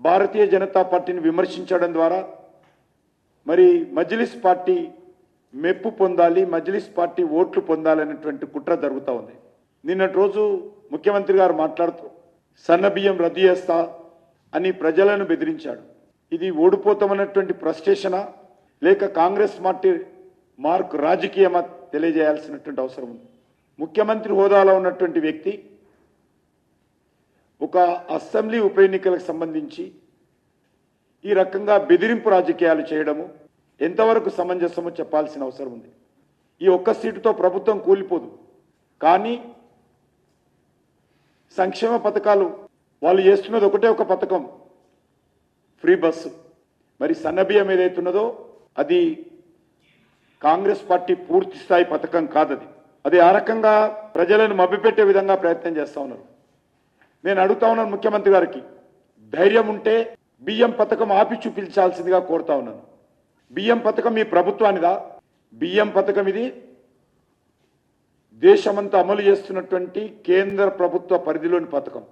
భారతీయ జనతా పార్టీని విమర్శించడం ద్వారా మరి మజ్లిస్ పార్టీ మెప్పు పొందాలి, మజ్లిస్ పార్టీ ఓట్లు పొందాలనేటువంటి కుట్ర జరుగుతూ ఉంది. నిన్నటి రోజు ముఖ్యమంత్రి గారు మాట్లాడుతూ సన్నబియ్యం రద్దు చేస్తా అని ప్రజలను బెదిరించాడు. ఇది ఓడిపోతామన్నటువంటి ఫ్రస్ట్రేషనా లేక కాంగ్రెస్ పార్టీ మార్క్ రాజకీయమా తెలియజేయాల్సినటువంటి అవసరం ఉంది. ముఖ్యమంత్రి హోదాలో ఉన్నటువంటి వ్యక్తి ఒక అసెంబ్లీ ఉప ఎన్నికలకు సంబంధించి ఈ రకంగా బెదిరింపు రాజకీయాలు చేయడము ఎంతవరకు సమంజసమో చెప్పాల్సిన అవసరం ఉంది. ఈ ఒక్క సీటుతో ప్రభుత్వం కూలిపోదు, కానీ సంక్షేమ పథకాలు వాళ్ళు చేస్తున్నది ఒకటే ఒక పథకం, ఫ్రీ బస్సు. మరి సన్నబియ్యం ఏదైతున్నదో అది కాంగ్రెస్ పార్టీ పూర్తి స్థాయి పథకం కాదది. అది ఆ రకంగా ప్రజలను మభ్యపెట్టే విధంగా ప్రయత్నం చేస్తూ ఉన్నారు. నేను అడుగుతా ఉన్నాను ముఖ్యమంత్రి గారికి, ధైర్యం ఉంటే బియ్యం పథకం ఆపి చూపించాల్సిందిగా కోరుతా ఉన్నాను. బియ్యం పథకం మీ ప్రభుత్వానిదా? బియ్యం పథకం ఇది దేశమంతా అమలు చేస్తున్నటువంటి కేంద్ర ప్రభుత్వ పరిధిలోని పథకం.